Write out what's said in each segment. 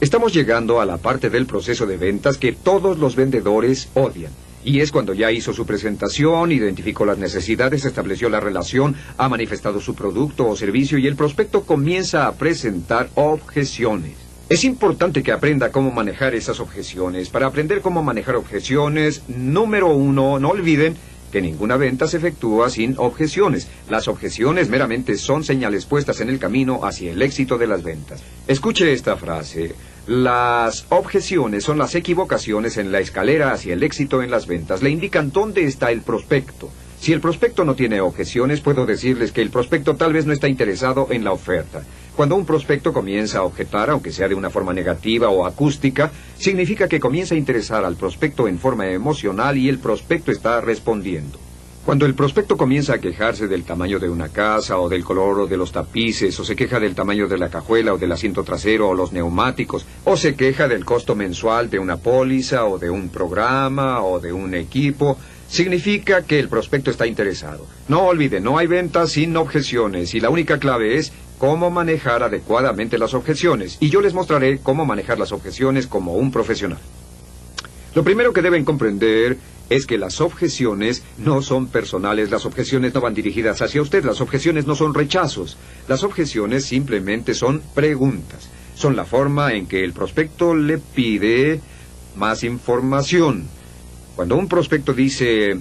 Estamos llegando a la parte del proceso de ventas que todos los vendedores odian. Y es cuando ya hizo su presentación, identificó las necesidades, estableció la relación, ha manifestado su producto o servicio y el prospecto comienza a presentar objeciones. Es importante que aprenda cómo manejar esas objeciones. Para aprender cómo manejar objeciones, número 1, no olviden que ninguna venta se efectúa sin objeciones. Las objeciones meramente son señales puestas en el camino hacia el éxito de las ventas. Escuche esta frase. Las objeciones son las equivocaciones en la escalera hacia el éxito en las ventas. Le indican dónde está el prospecto. Si el prospecto no tiene objeciones, puedo decirles que el prospecto tal vez no está interesado en la oferta. Cuando un prospecto comienza a objetar, aunque sea de una forma negativa o acústica, significa que comienza a interesar al prospecto en forma emocional y el prospecto está respondiendo. Cuando el prospecto comienza a quejarse del tamaño de una casa, o del color o de los tapices, o se queja del tamaño de la cajuela o del asiento trasero o los neumáticos, o se queja del costo mensual de una póliza o de un programa o de un equipo, significa que el prospecto está interesado. No olvide, no hay ventas sin objeciones y la única clave es cómo manejar adecuadamente las objeciones. Y yo les mostraré cómo manejar las objeciones como un profesional. Lo primero que deben comprender es que las objeciones no son personales, las objeciones no van dirigidas hacia usted, las objeciones no son rechazos, las objeciones simplemente son preguntas. Son la forma en que el prospecto le pide más información. Cuando un prospecto dice,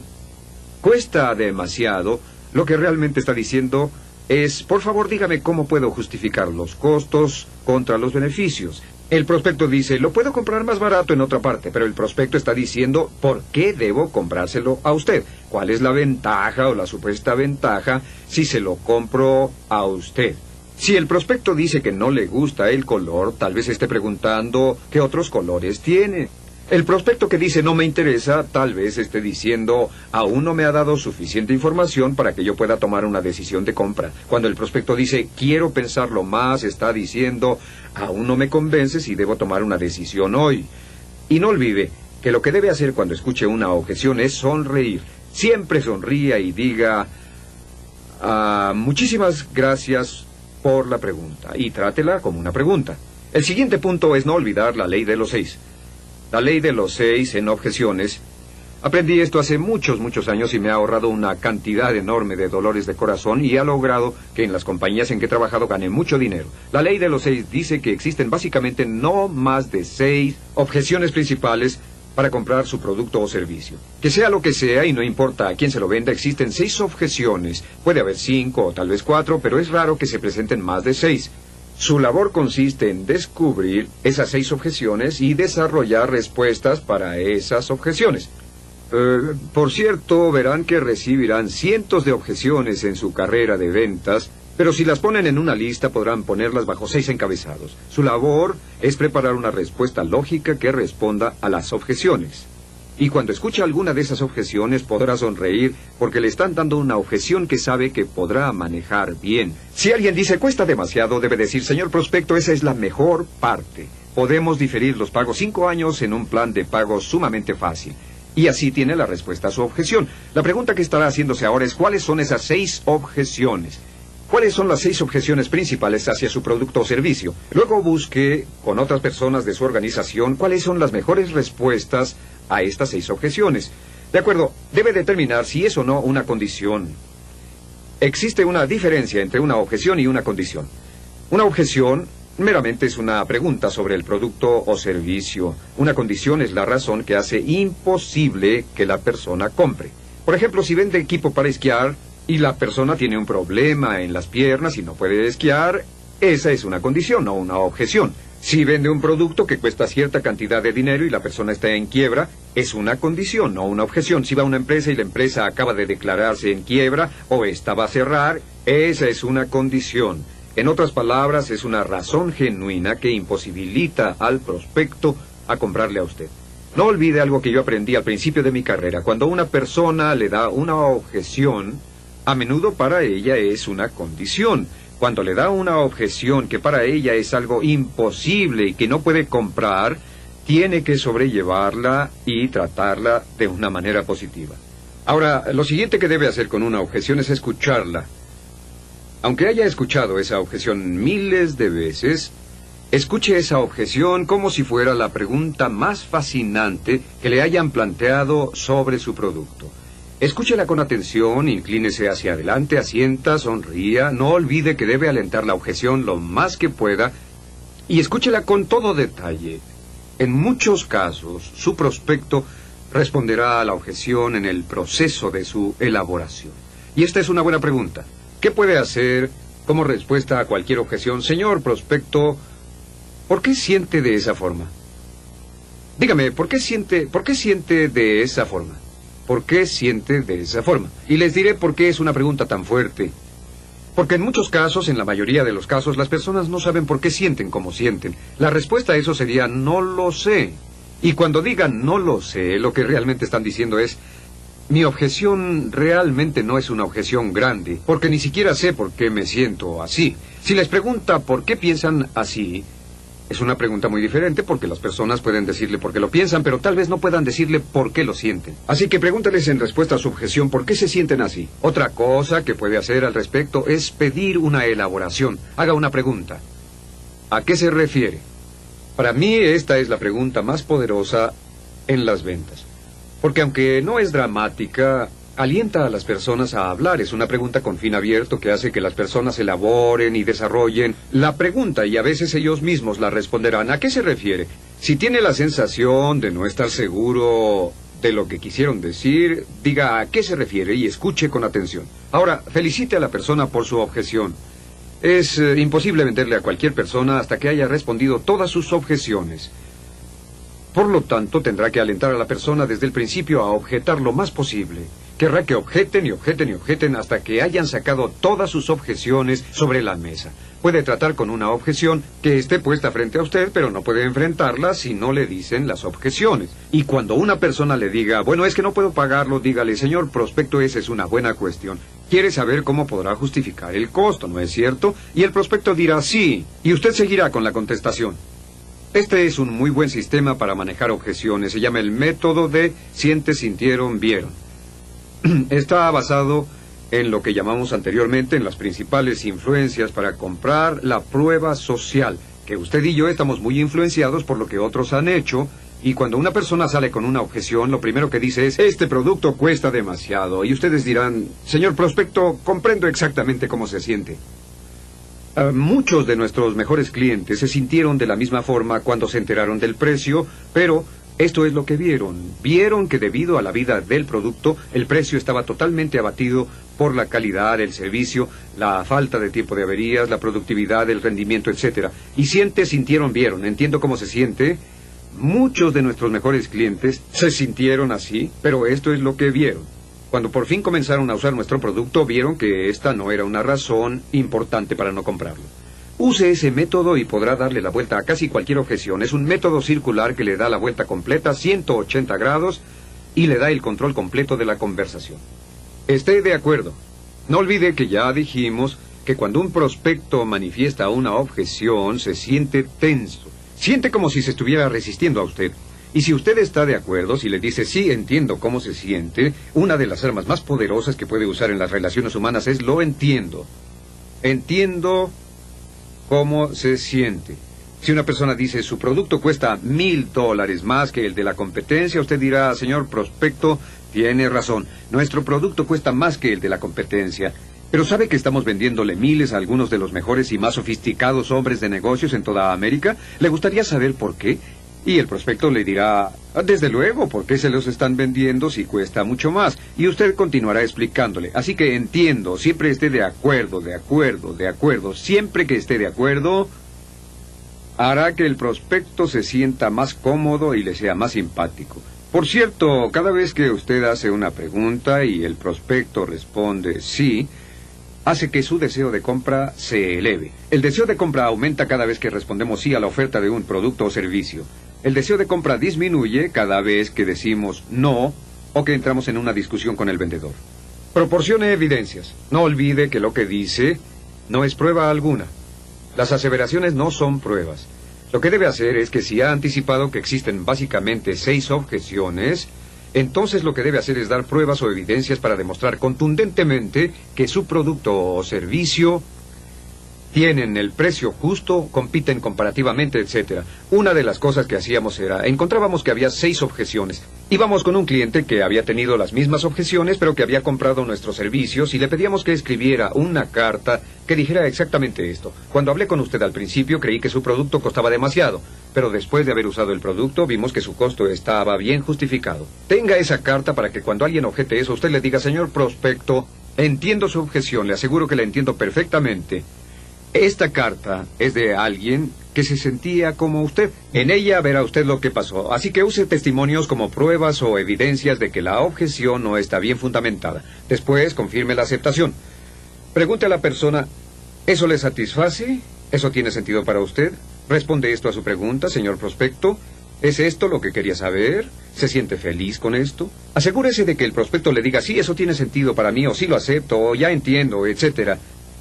cuesta demasiado, lo que realmente está diciendo es, por favor dígame cómo puedo justificar los costos contra los beneficios. El prospecto dice, lo puedo comprar más barato en otra parte, pero el prospecto está diciendo, ¿por qué debo comprárselo a usted? ¿Cuál es la ventaja o la supuesta ventaja si se lo compro a usted? Si el prospecto dice que no le gusta el color, tal vez esté preguntando qué otros colores tiene. El prospecto que dice no me interesa, tal vez esté diciendo aún no me ha dado suficiente información para que yo pueda tomar una decisión de compra. Cuando el prospecto dice quiero pensarlo más, está diciendo aún no me convence si debo tomar una decisión hoy. Y no olvide que lo que debe hacer cuando escuche una objeción es sonreír. Siempre sonría y diga muchísimas gracias por la pregunta y trátela como una pregunta. El siguiente punto es no olvidar la ley de los 6. La ley de los 6 en objeciones. Aprendí esto hace muchos años y me ha ahorrado una cantidad enorme de dolores de corazón y ha logrado que en las compañías en que he trabajado gane mucho dinero. La ley de los 6 dice que existen básicamente no más de 6 objeciones principales para comprar su producto o servicio. Que sea lo que sea y no importa a quién se lo venda, existen 6 objeciones. Puede haber 5 o tal vez 4, pero es raro que se presenten más de 6. Su labor consiste en descubrir esas 6 objeciones y desarrollar respuestas para esas objeciones. Por cierto, verán que recibirán cientos de objeciones en su carrera de ventas, pero si las ponen en una lista podrán ponerlas bajo 6 encabezados. Su labor es preparar una respuesta lógica que responda a las objeciones. Y cuando escuche alguna de esas objeciones podrá sonreír porque le están dando una objeción que sabe que podrá manejar bien. Si alguien dice cuesta demasiado, debe decir, señor prospecto, esa es la mejor parte. Podemos diferir los pagos 5 años en un plan de pago sumamente fácil. Y así tiene la respuesta a su objeción. La pregunta que estará haciéndose ahora es ¿cuáles son esas 6 objeciones? ¿Cuáles son las 6 objeciones principales hacia su producto o servicio? Luego busque con otras personas de su organización cuáles son las mejores respuestas a estas 6 objeciones. De acuerdo, debe determinar si es o no una condición. Existe una diferencia entre una objeción y una condición. Una objeción meramente es una pregunta sobre el producto o servicio. Una condición es la razón que hace imposible que la persona compre. Por ejemplo, si vende equipo para esquiar y la persona tiene un problema en las piernas y no puede esquiar, esa es una condición, no una objeción. Si vende un producto que cuesta cierta cantidad de dinero y la persona está en quiebra, es una condición, no una objeción. Si va a una empresa y la empresa acaba de declararse en quiebra o esta va a cerrar, esa es una condición. En otras palabras, es una razón genuina que imposibilita al prospecto a comprarle a usted. No olvide algo que yo aprendí al principio de mi carrera. Cuando una persona le da una objeción, a menudo para ella es una condición. Cuando le da una objeción que para ella es algo imposible y que no puede comprar, tiene que sobrellevarla y tratarla de una manera positiva. Ahora, lo siguiente que debe hacer con una objeción es escucharla. Aunque haya escuchado esa objeción miles de veces, Escuche esa objeción como si fuera la pregunta más fascinante que le hayan planteado sobre su producto. Escúchela con atención, inclínese hacia adelante, asienta, sonría, no olvide que debe alentar la objeción lo más que pueda y escúchela con todo detalle. En muchos casos, su prospecto responderá a la objeción en el proceso de su elaboración. Y esta es una buena pregunta. ¿Qué puede hacer como respuesta a cualquier objeción? Señor prospecto, ¿por qué siente de esa forma? Dígame, ¿por qué siente de esa forma? ¿Por qué siente de esa forma? Y les diré por qué es una pregunta tan fuerte. Porque en muchos casos, en la mayoría de los casos, las personas no saben por qué sienten como sienten. La respuesta a eso sería, no lo sé. Y cuando digan no lo sé, lo que realmente están diciendo es, mi objeción realmente no es una objeción grande, porque ni siquiera sé por qué me siento así. Si les pregunta por qué piensan así, es una pregunta muy diferente porque las personas pueden decirle por qué lo piensan, pero tal vez no puedan decirle por qué lo sienten. Así que pregúntales en respuesta a su objeción por qué se sienten así. Otra cosa que puede hacer al respecto es pedir una elaboración. Haga una pregunta. ¿A qué se refiere? Para mí esta es la pregunta más poderosa en las ventas. Porque aunque no es dramática, alienta a las personas a hablar. Es una pregunta con fin abierto que hace que las personas elaboren y desarrollen la pregunta y a veces ellos mismos la responderán. ¿A qué se refiere? Si tiene la sensación de no estar seguro de lo que quisieron decir, diga a qué se refiere y escuche con atención. Ahora, felicite a la persona por su objeción. Es imposible venderle a cualquier persona hasta que haya respondido todas sus objeciones. Por lo tanto, tendrá que alentar a la persona desde el principio a objetar lo más posible. Querrá que objeten y objeten y objeten hasta que hayan sacado todas sus objeciones sobre la mesa. Puede tratar con una objeción que esté puesta frente a usted, pero no puede enfrentarla si no le dicen las objeciones. Y cuando una persona le diga, bueno, es que no puedo pagarlo, dígale, señor prospecto, esa es una buena cuestión. Quiere saber cómo podrá justificar el costo, ¿no es cierto? Y el prospecto dirá sí, y usted seguirá con la contestación. Este es un muy buen sistema para manejar objeciones. Se llama el método de siente, sintieron, vieron. Está basado en lo que llamamos anteriormente en las principales influencias para comprar la prueba social, que usted y yo estamos muy influenciados por lo que otros han hecho, y cuando una persona sale con una objeción, lo primero que dice es, este producto cuesta demasiado, y ustedes dirán, señor prospecto, comprendo exactamente cómo se siente. Muchos de nuestros mejores clientes se sintieron de la misma forma cuando se enteraron del precio, pero esto es lo que vieron. Vieron que debido a la vida del producto, el precio estaba totalmente abatido por la calidad, el servicio, la falta de tiempo de averías, la productividad, el rendimiento, etc. Y sintieron, vieron. Entiendo cómo se siente. Muchos de nuestros mejores clientes se sintieron así, pero esto es lo que vieron. Cuando por fin comenzaron a usar nuestro producto, vieron que esta no era una razón importante para no comprarlo. Use ese método y podrá darle la vuelta a casi cualquier objeción. Es un método circular que le da la vuelta completa, 180 grados, y le da el control completo de la conversación. Esté de acuerdo. No olvide que ya dijimos que cuando un prospecto manifiesta una objeción, se siente tenso. Siente como si se estuviera resistiendo a usted. Y si usted está de acuerdo, si le dice, sí, entiendo cómo se siente, una de las armas más poderosas que puede usar en las relaciones humanas es lo entiendo. Entiendo cómo se siente. Si una persona dice, su producto cuesta $1,000 más que el de la competencia, usted dirá, señor prospecto, tiene razón. Nuestro producto cuesta más que el de la competencia. Pero ¿sabe que estamos vendiéndole miles a algunos de los mejores y más sofisticados hombres de negocios en toda América? ¿Le gustaría saber por qué? Y el prospecto le dirá, desde luego, ¿por qué se los están vendiendo si cuesta mucho más? Y usted continuará explicándole. Así que entiendo, siempre esté de acuerdo, de acuerdo, de acuerdo. Siempre que esté de acuerdo, hará que el prospecto se sienta más cómodo y le sea más simpático. Por cierto, cada vez que usted hace una pregunta y el prospecto responde sí, hace que su deseo de compra se eleve. El deseo de compra aumenta cada vez que respondemos sí a la oferta de un producto o servicio. El deseo de compra disminuye cada vez que decimos no o que entramos en una discusión con el vendedor. Proporcione evidencias. No olvide que lo que dice no es prueba alguna. Las aseveraciones no son pruebas. Lo que debe hacer es que si ha anticipado que existen básicamente 6 objeciones, entonces lo que debe hacer es dar pruebas o evidencias para demostrar contundentemente que su producto o servicio tienen el precio justo, compiten comparativamente, etc. Una de las cosas que hacíamos era, encontrábamos que había 6 objeciones. Íbamos con un cliente que había tenido las mismas objeciones, pero que había comprado nuestros servicios, y le pedíamos que escribiera una carta que dijera exactamente esto. Cuando hablé con usted al principio, creí que su producto costaba demasiado, pero después de haber usado el producto, vimos que su costo estaba bien justificado. Tenga esa carta para que cuando alguien objete eso, usted le diga: señor prospecto, entiendo su objeción, le aseguro que la entiendo perfectamente. Esta carta es de alguien que se sentía como usted. En ella verá usted lo que pasó. Así que use testimonios como pruebas o evidencias de que la objeción no está bien fundamentada. Después, confirme la aceptación. Pregunte a la persona: ¿eso le satisface? ¿Eso tiene sentido para usted? Responde esto a su pregunta, señor prospecto. ¿Es esto lo que quería saber? ¿Se siente feliz con esto? Asegúrese de que el prospecto le diga: sí, eso tiene sentido para mí, o sí lo acepto, o ya entiendo, etcétera.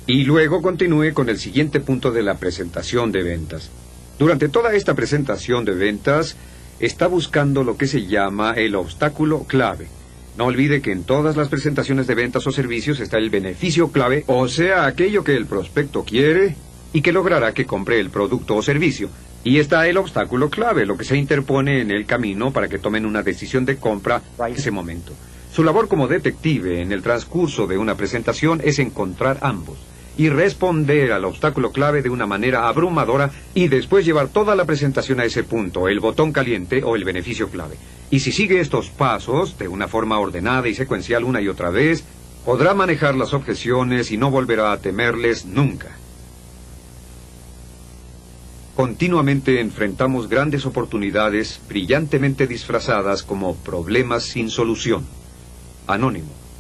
Y luego continúe con el siguiente punto de la presentación de ventas. Durante toda esta presentación de ventas, está buscando lo que se llama el obstáculo clave. No olvide que en todas las presentaciones de ventas o servicios está el beneficio clave, o sea, aquello que el prospecto quiere y que logrará que compre el producto o servicio. Y está el obstáculo clave, lo que se interpone en el camino para que tomen una decisión de compra en ese momento. Su labor como detective en el transcurso de una presentación es encontrar ambos y responder al obstáculo clave de una manera abrumadora, y después llevar toda la presentación a ese punto, el botón caliente o el beneficio clave. Y si sigue estos pasos de una forma ordenada y secuencial una y otra vez, podrá manejar las objeciones y no volverá a temerles nunca. Continuamente enfrentamos grandes oportunidades brillantemente disfrazadas como problemas sin solución. Anónimo.